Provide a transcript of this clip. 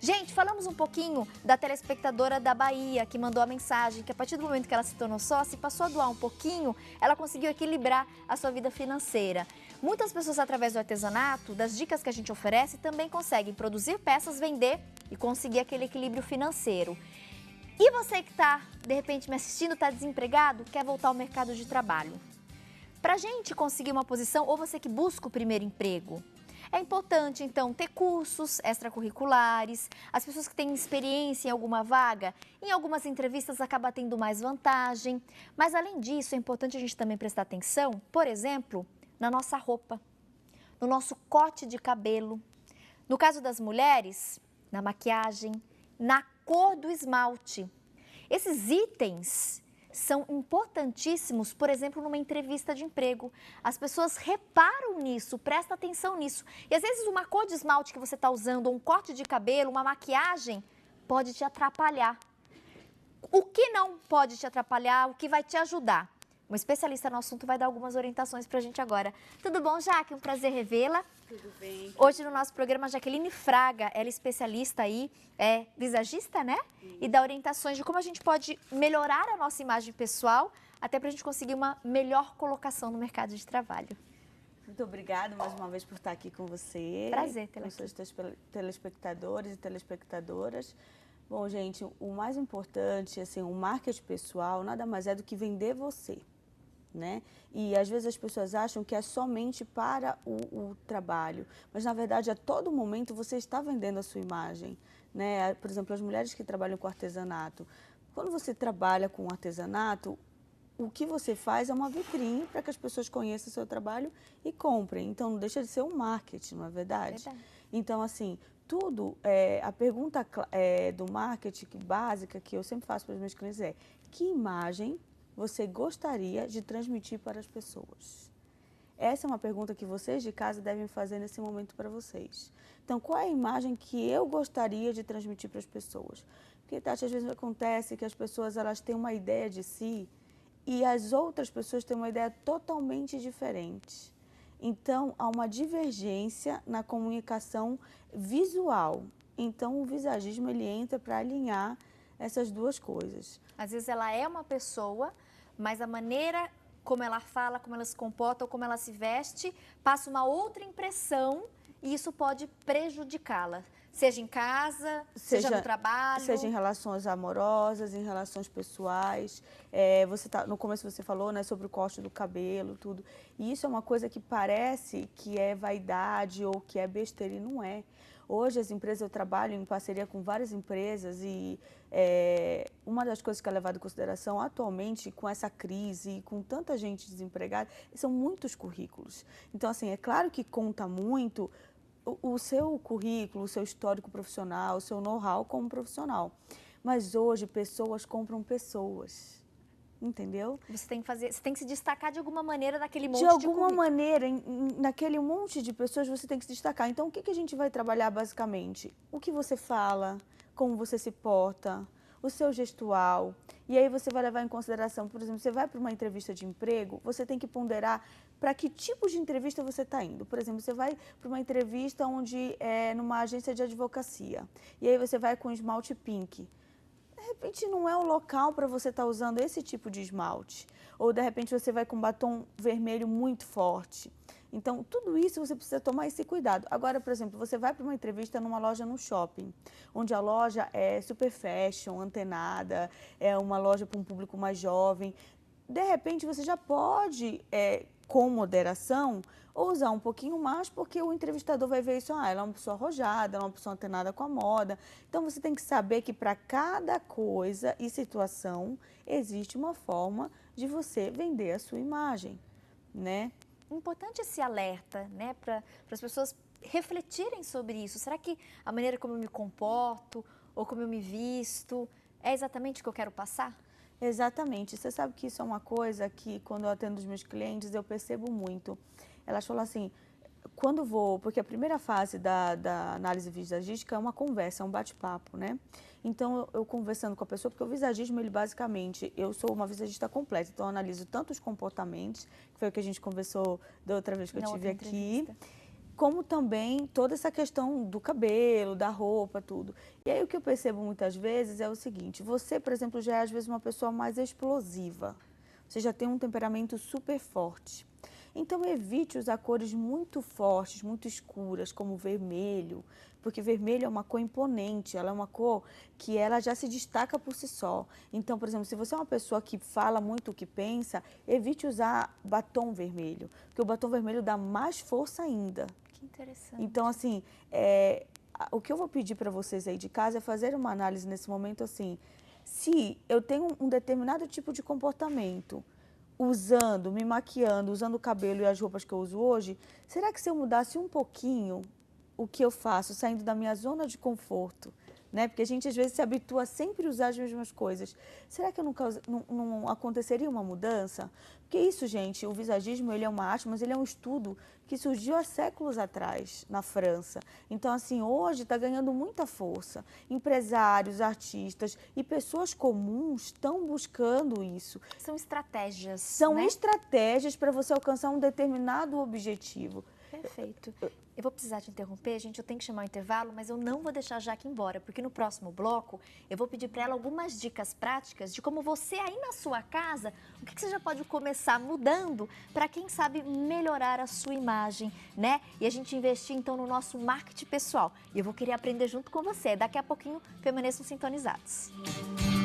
Gente, falamos um pouquinho da telespectadora da Bahia, que mandou a mensagem que a partir do momento que ela se tornou sócia e passou a doar um pouquinho, ela conseguiu equilibrar a sua vida financeira. Muitas pessoas, através do artesanato, das dicas que a gente oferece, também conseguem produzir peças, vender e conseguir aquele equilíbrio financeiro. E você que está, de repente, me assistindo, está desempregado, quer voltar ao mercado de trabalho? Para a gente conseguir uma posição, ou você que busca o primeiro emprego, é importante, então, ter cursos extracurriculares. As pessoas que têm experiência em alguma vaga, em algumas entrevistas acaba tendo mais vantagem. Mas, além disso, é importante a gente também prestar atenção, por exemplo, na nossa roupa, no nosso corte de cabelo. No caso das mulheres, na maquiagem, na cor do esmalte. Esses itens são importantíssimos, por exemplo, numa entrevista de emprego. As pessoas reparam nisso, prestam atenção nisso. E às vezes uma cor de esmalte que você está usando, ou um corte de cabelo, uma maquiagem, pode te atrapalhar. O que não pode te atrapalhar, o que vai te ajudar? Um especialista no assunto vai dar algumas orientações para a gente agora. Tudo bom, Jaque? Um prazer revê-la. Tudo bem. Hoje no nosso programa, Jaqueline Fraga, ela é especialista aí, é visagista, né? E dá orientações de como a gente pode melhorar a nossa imagem pessoal, até para a gente conseguir uma melhor colocação no mercado de trabalho. Muito obrigada mais uma vez por estar aqui com você. Prazer tê-la aqui. Com seus telespectadores e telespectadoras. Bom, gente, o mais importante, assim, o marketing pessoal nada mais é do que vender você. Né? E às vezes as pessoas acham que é somente para o trabalho, mas na verdade a todo momento você está vendendo a sua imagem, né? Por exemplo, as mulheres que trabalham com artesanato, quando você trabalha com artesanato, o que você faz é uma vitrine para que as pessoas conheçam o seu trabalho e comprem, então não deixa de ser um marketing, não é verdade? Então assim, tudo, a pergunta do marketing básica que eu sempre faço para os meus clientes é: que imagem você gostaria de transmitir para as pessoas? Essa é uma pergunta que vocês de casa devem fazer nesse momento para vocês. Então, qual é a imagem que eu gostaria de transmitir para as pessoas? Porque, Tati, às vezes acontece que as pessoas elas têm uma ideia de si e as outras pessoas têm uma ideia totalmente diferente. Então, há uma divergência na comunicação visual. Então, o visagismo ele entra para alinhar essas duas coisas. Às vezes ela é uma pessoa, mas a maneira como ela fala, como ela se comporta ou como ela se veste, passa uma outra impressão e isso pode prejudicá-la. Seja em casa, seja no trabalho. Seja em relações amorosas, em relações pessoais. No começo você falou, né, sobre o corte do cabelo, tudo. E isso é uma coisa que parece que é vaidade ou que é besteira e não é. Hoje as empresas, eu trabalho em parceria com várias empresas e uma das coisas que é levada em consideração atualmente com essa crise e com tanta gente desempregada, são muitos currículos. Então, assim, é claro que conta muito o seu currículo, o seu histórico profissional, o seu know-how como profissional. Mas hoje pessoas compram pessoas. Entendeu? Você tem que se destacar de alguma maneira naquele monte de currículo. De alguma maneira, naquele monte de pessoas, você tem que se destacar. Então, o que a gente vai trabalhar basicamente? O que você fala, como você se porta, o seu gestual. E aí você vai levar em consideração, por exemplo, você vai para uma entrevista de emprego, você tem que ponderar para que tipo de entrevista você está indo. Por exemplo, você vai para uma entrevista onde é numa agência de advocacia. E aí você vai com esmalte pink. De repente não é o local para você estar usando esse tipo de esmalte. Ou de repente você vai com batom vermelho muito forte. Então, tudo isso você precisa tomar esse cuidado. Agora, por exemplo, você vai para uma entrevista numa loja no shopping, onde a loja é super fashion, antenada, é uma loja para um público mais jovem. De repente você já pode, com moderação, usar um pouquinho mais, porque o entrevistador vai ver isso, ela é uma pessoa arrojada, ela é uma pessoa antenada com a moda. Então, você tem que saber que para cada coisa e situação, existe uma forma de você vender a sua imagem, né? Importante esse alerta, né, para as pessoas refletirem sobre isso. Será que a maneira como eu me comporto ou como eu me visto é exatamente o que eu quero passar? Exatamente. Você sabe que isso é uma coisa que, quando eu atendo os meus clientes, eu percebo muito. Elas falam assim, porque a primeira fase da análise visagística é uma conversa, é um bate-papo, né? Então, eu conversando com a pessoa, porque o visagismo, ele basicamente, eu sou uma visagista completa, então eu analiso tanto os comportamentos, que foi o que a gente conversou da outra vez que eu estive aqui, como também toda essa questão do cabelo, da roupa, tudo. E aí o que eu percebo muitas vezes é o seguinte, você, por exemplo, já é às vezes uma pessoa mais explosiva, você já tem um temperamento super forte. Então evite usar cores muito fortes, muito escuras, como vermelho, porque vermelho é uma cor imponente, ela é uma cor que ela já se destaca por si só. Então, por exemplo, se você é uma pessoa que fala muito o que pensa, evite usar batom vermelho, porque o batom vermelho dá mais força ainda. Que interessante. Então, assim, o que eu vou pedir para vocês aí de casa é fazer uma análise nesse momento, assim, se eu tenho um determinado tipo de comportamento, usando, me maquiando, usando o cabelo e as roupas que eu uso hoje, será que se eu mudasse um pouquinho o que eu faço, saindo da minha zona de conforto, né? Porque a gente às vezes se habitua a sempre usar as mesmas coisas. Será que não aconteceria uma mudança? Porque isso, gente, o visagismo, ele é uma arte, mas ele é um estudo que surgiu há séculos atrás, na França. Então, assim, hoje está ganhando muita força. Empresários, artistas e pessoas comuns estão buscando isso. São estratégias, São né? estratégias para você alcançar um determinado objetivo. Perfeito. Eu vou precisar te interromper, gente, eu tenho que chamar o intervalo, mas eu não vou deixar a Jaque embora, porque no próximo bloco eu vou pedir para ela algumas dicas práticas de como você aí na sua casa, o que você já pode começar mudando para, quem sabe, melhorar a sua imagem, né? E a gente investir então no nosso marketing pessoal. E eu vou querer aprender junto com você. Daqui a pouquinho permaneçam sintonizados.